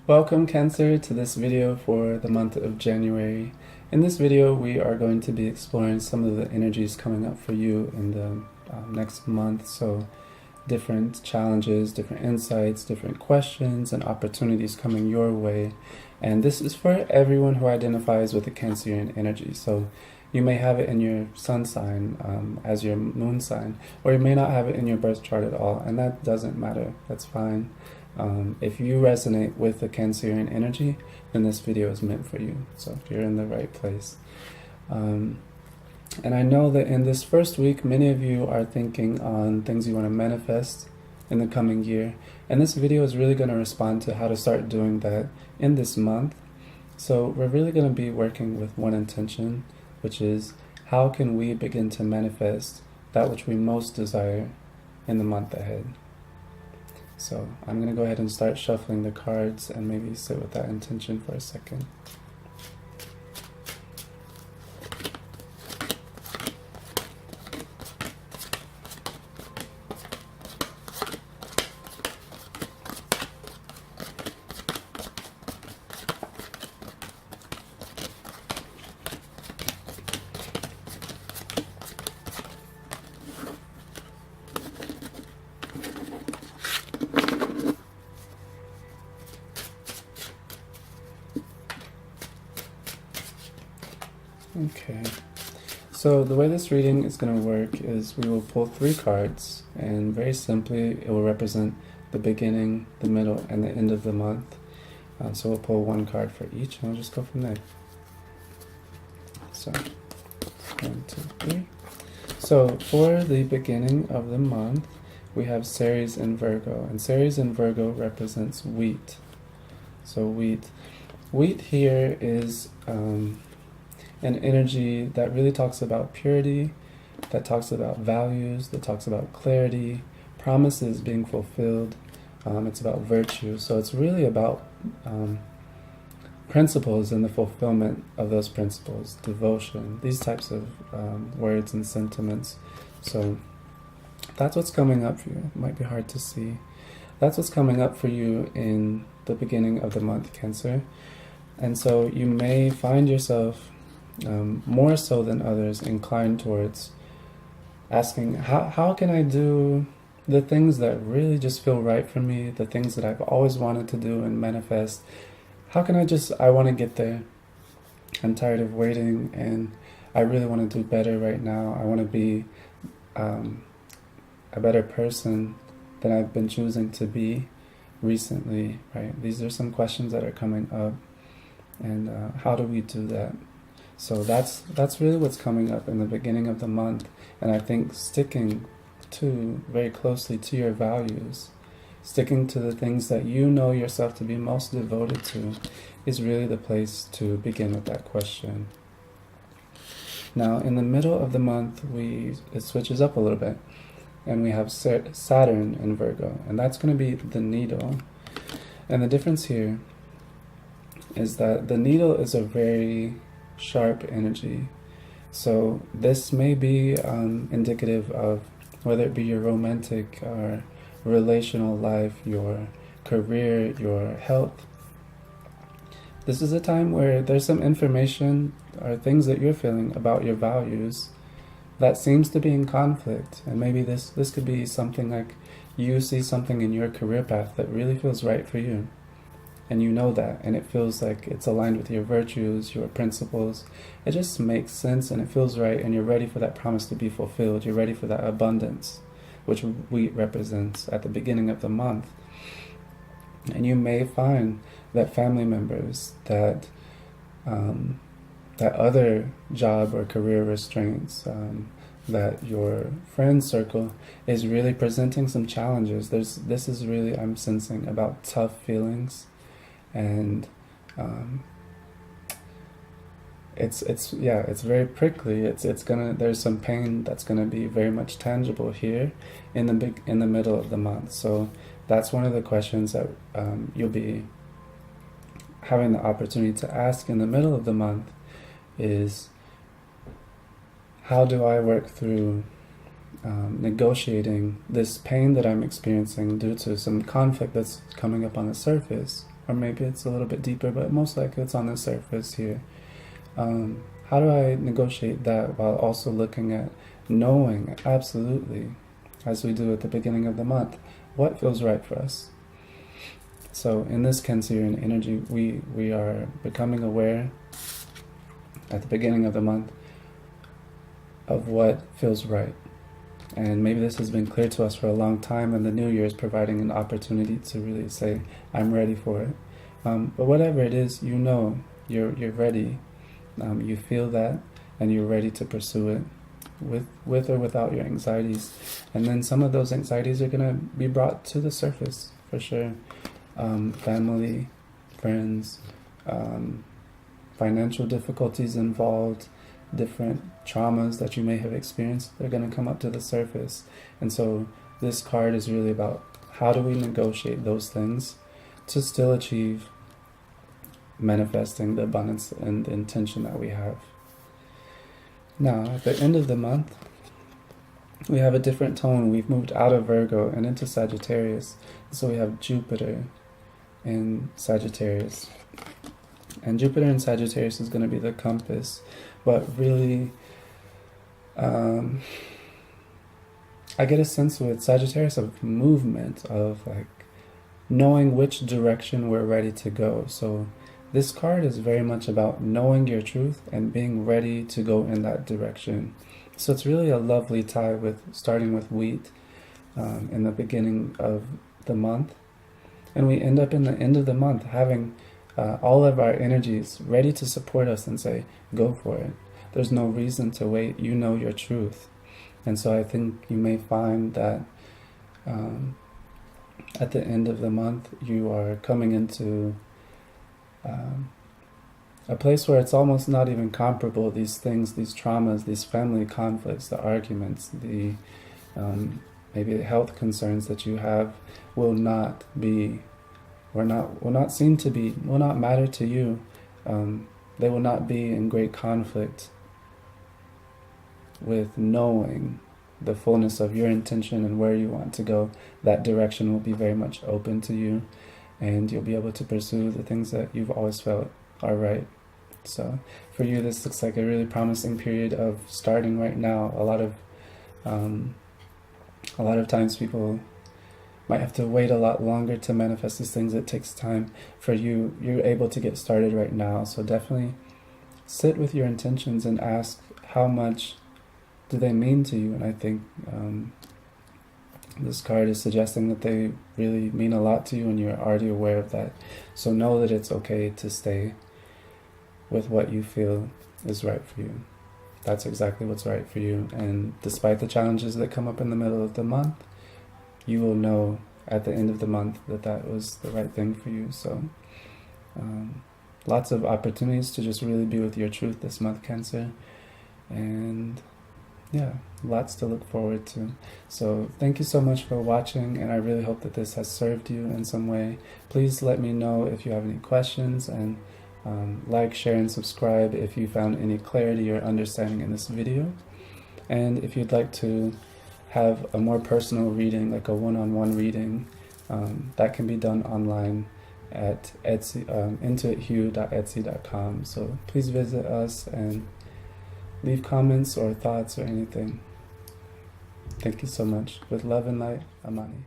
Welcome Cancer to this video for the month of January. In this video we are going to be exploring some of the energies coming up for you in the next month. So different challenges, different insights, different questions and opportunities coming your way. And this is for everyone who identifies with the Cancerian energy. So you may have it in your sun sign as your moon sign, or you may not have it in your birth chart at all, and that doesn't matter. That's fine. If you resonate with the Cancerian energy, then this video is meant for you. So you're in the right place. And I know that in this first week, many of you are thinking on things you want to manifest in the coming year. And this video is really going to respond to how to start doing that in this month. So we're really going to be working with one intention, which is how can we begin to manifest that which we most desire in the month ahead. So I'm going to go ahead and start shuffling the cards and maybe sit with that intention for a second. Okay, so the way this reading is going to work is we will pull 3 cards, and very simply it will represent the beginning, the middle, and the end of the month. So we'll pull 1 card for each, and we'll just go from there. So 1, 2, 3. So for the beginning of the month, we have Ceres in Virgo, and Ceres in Virgo represents wheat. So wheat here is an energy that really talks about purity, that talks about values, that talks about clarity, promises being fulfilled. It's about virtue. So it's really about principles and the fulfillment of those principles, devotion, these types of words and sentiments. So that's what's coming up for you. It might be hard to see. That's what's coming up for you in the beginning of the month, Cancer. And so you may find yourself more so than others inclined towards asking, how can I do the things that really just feel right for me, the things that I've always wanted to do and manifest? How can I want to get there. I'm tired of waiting, and I really want to do better right now. I want to be a better person than I've been choosing to be recently, right? These are some questions that are coming up, and how do we do that? So that's really what's coming up in the beginning of the month. And I think sticking very closely to your values, sticking to the things that you know yourself to be most devoted to, is really the place to begin with that question. Now, in the middle of the month, it switches up a little bit, and we have Saturn in Virgo, and that's going to be the needle. And the difference here is that the needle is a very sharp energy. So this may be indicative of whether it be your romantic or relational life, your career, your health. This is a time where there's some information or things that you're feeling about your values that seems to be in conflict. And maybe this could be something like you see something in your career path that really feels right for you. And you know that, and it feels like it's aligned with your virtues, your principles. It just makes sense, and it feels right, and you're ready for that promise to be fulfilled. You're ready for that abundance, which wheat represents at the beginning of the month. And you may find that family members, that other job or career restraints, that your friend circle is really presenting some challenges. This is really, I'm sensing, about tough feelings. And it's very prickly. There's some pain that's gonna be very much tangible here in the middle of the month. So that's one of the questions that you'll be having the opportunity to ask in the middle of the month is, how do I work through negotiating this pain that I'm experiencing due to some conflict that's coming up on the surface, or maybe it's a little bit deeper, but most likely it's on the surface here. How do I negotiate that while also looking at knowing absolutely, as we do at the beginning of the month, what feels right for us? So in this Cancerian energy, we are becoming aware at the beginning of the month of what feels right. And maybe this has been clear to us for a long time, and the new year is providing an opportunity to really say, I'm ready for it. But whatever it is, you know, you're ready. You feel that, and you're ready to pursue it with or without your anxieties. And then some of those anxieties are going to be brought to the surface, for sure. Family, friends, financial difficulties involved, different traumas that you may have experienced, they're going to come up to the surface. And so this card is really about how do we negotiate those things to still achieve manifesting the abundance and the intention that we have. Now, at the end of the month, we have a different tone. We've moved out of Virgo and into Sagittarius. So we have Jupiter in Sagittarius. And Jupiter in Sagittarius is going to be the compass. But really, I get a sense with Sagittarius of movement, of like knowing which direction we're ready to go. So this card is very much about knowing your truth and being ready to go in that direction. So it's really a lovely tie with starting with wheat in the beginning of the month. And we end up in the end of the month having all of our energies ready to support us and say, go for it. There's no reason to wait. You know your truth. And so I think you may find that at the end of the month, you are coming into a place where it's almost not even comparable. These things, these traumas, these family conflicts, the arguments, the maybe the health concerns that you have will not seem to be, will not matter to you. They will not be in great conflict with knowing the fullness of your intention and where you want to go. That direction will be very much open to you, and you'll be able to pursue the things that you've always felt are right. So for you, this looks like a really promising period of starting right now. A lot of times people might have to wait a lot longer to manifest these things. It takes time. For you, you're able to get started right now. So definitely sit with your intentions and ask, how much do they mean to you? And I think this card is suggesting that they really mean a lot to you, and you're already aware of that. So know that it's okay to stay with what you feel is right for you. That's exactly what's right for you. And despite the challenges that come up in the middle of the month, you will know at the end of the month that that was the right thing for you. So lots of opportunities to just really be with your truth this month, Cancer. And yeah, lots to look forward to. So thank you so much for watching, and I really hope that this has served you in some way. Please let me know if you have any questions, and like, share, and subscribe if you found any clarity or understanding in this video. And if you'd like to have a more personal reading, like a one-on-one reading, that can be done online at Etsy, intuithue.etsy.com. So please visit us and leave comments or thoughts or anything. Thank you so much. With love and light, Amani.